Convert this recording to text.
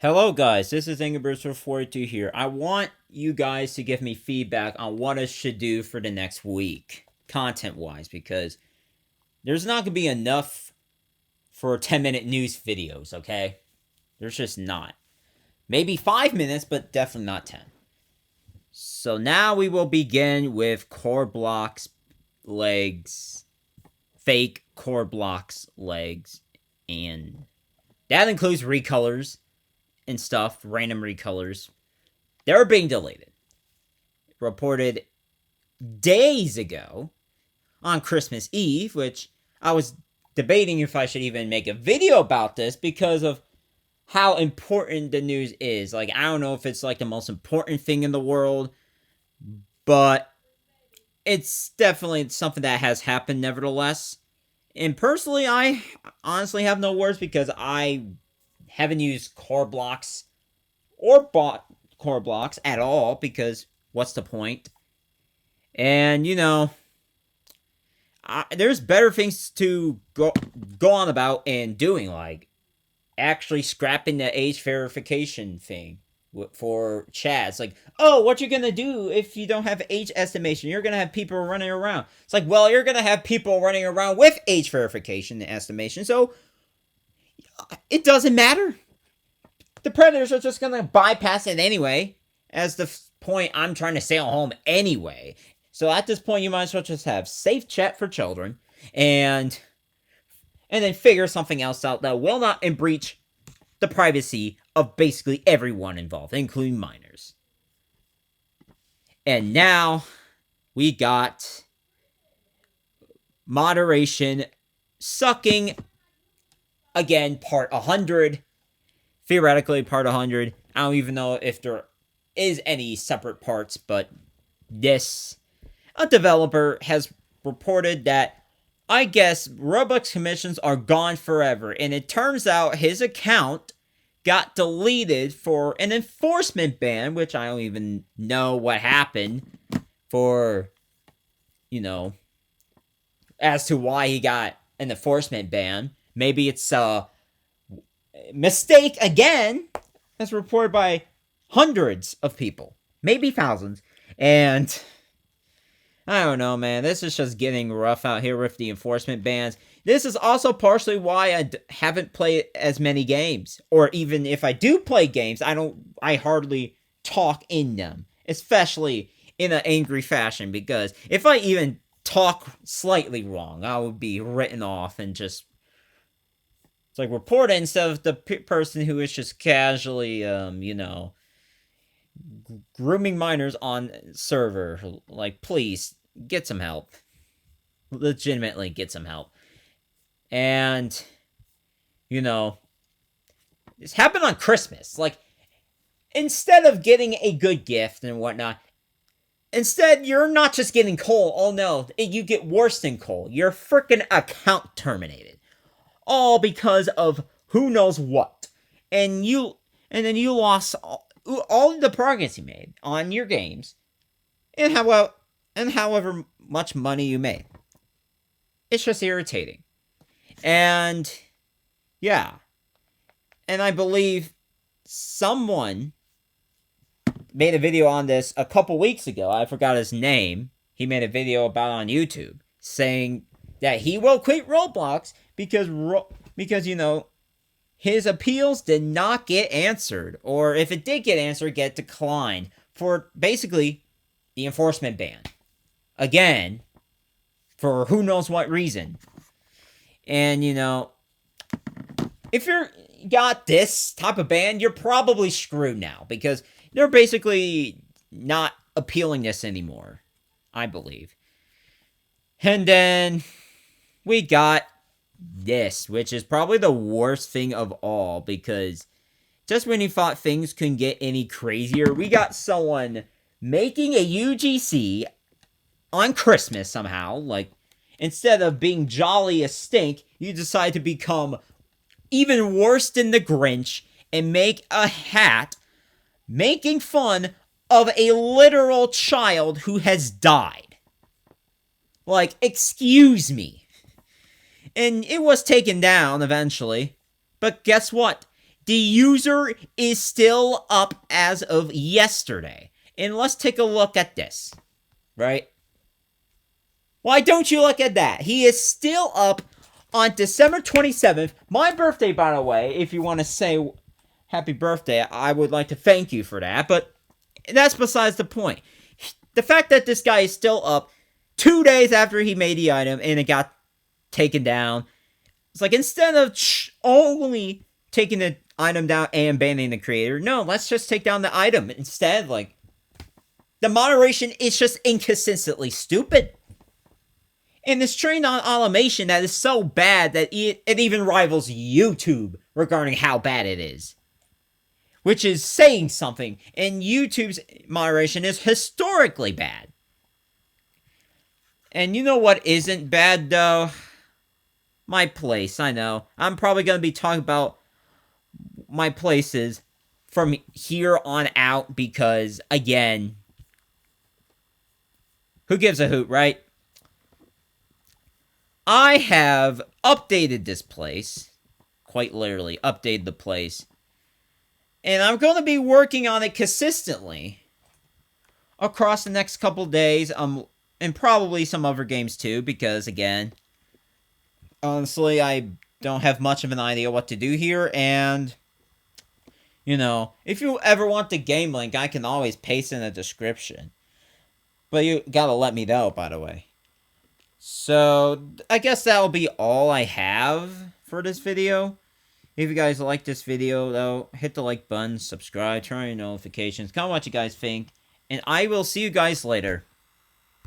Hello guys, this is AsyncKing here. I want you guys to give me feedback on what I should do for the next week, content-wise, because there's not going to be enough for 10-minute news videos, okay? There's just not. Maybe 5 minutes, but definitely not 10. So now we will begin with Korblox Legs, Fake Korblox Legs, and that includes recolors and stuff, random recolors. They're being deleted. Reported days ago on Christmas Eve, which I was debating if I should even make a video about this because of how important the news is. Like, I don't know if it's like the most important thing in the world, but it's definitely something that has happened nevertheless. And personally, I honestly have no words because I haven't used Korblox or bought Korblox at all because what's the point? And, there's better things to go on about and doing, like actually scrapping the age verification thing for chat. It's like, oh, what you gonna do if you don't have age estimation? You're gonna have people running around. It's like, well, you're gonna have people running around with age verification and estimation, so it doesn't matter. The predators are just gonna bypass it anyway, as the point I'm trying to sail home anyway. So at this point, you might as well just have safe chat for children, and then figure something else out that will not breach the privacy of basically everyone involved, including minors. And now we got Moderation sucking again, part 100. Theoretically, part 100. I don't even know if there is any separate parts, but a developer has reported that, I guess, Roblox commissions are gone forever, and it turns out his account got deleted for an enforcement ban, which I don't even know what happened for, as to why he got an enforcement ban. Maybe it's a mistake again, as reported by hundreds of people, maybe thousands, and I don't know, man. This is just getting rough out here with the enforcement bans. This is also partially why I haven't played as many games, or even if I do play games, I hardly talk in them, especially in an angry fashion, because if I even talk slightly wrong, I would be written off and just, it's like reported instead of the person who is just casually, grooming minors on server. Like, please, get some help. Legitimately get some help. And, this happened on Christmas. Like, instead of getting a good gift and whatnot, instead, you're not just getting coal. Oh no, you get worse than coal. Your freaking account terminated. All because of who knows what. And then you lost all of the progress you made on your games, and however much money you made. It's just irritating. And yeah. And I believe someone made a video on this a couple weeks ago. I forgot his name. He made a video about it on YouTube saying that he will quit Roblox because his appeals did not get answered, or if it did get answered, get declined for basically the enforcement ban. Again, for who knows what reason. And, if you're got this type of ban, you're probably screwed now, because they're basically not appealing this anymore, I believe. And then we got this, which is probably the worst thing of all, because just when you thought things couldn't get any crazier, we got someone making a UGC on Christmas somehow. Like, instead of being jolly as stink, you decide to become even worse than the Grinch and make a hat making fun of a literal child who has died. Like, excuse me. And it was taken down eventually. But guess what? The user is still up as of yesterday. And let's take a look at this, right? Why don't you look at that? He is still up on December 27th. My birthday, by the way, if you want to say happy birthday, I would like to thank you for that. But that's besides the point. The fact that this guy is still up 2 days after he made the item and it got taken down. It's like, instead of only taking the item down and banning the creator, no, let's just take down the item. Instead, like, the moderation is just inconsistently stupid. And it's trained on automation that is so bad that it even rivals YouTube regarding how bad it is. Which is saying something. And YouTube's moderation is historically bad. And you know what isn't bad, though? My place, I know. I'm probably going to be talking about my places from here on out because, again, who gives a hoot, right? I have updated this place. Quite literally, updated the place. And I'm going to be working on it consistently across the next couple days, and probably some other games too, because, again, honestly, I don't have much of an idea what to do here, and, you know, if you ever want the game link, I can always paste in the description. But you gotta let me know, by the way. So, I guess that'll be all I have for this video. If you guys like this video, though, hit the like button, subscribe, turn on your notifications, comment what you guys think, and I will see you guys later.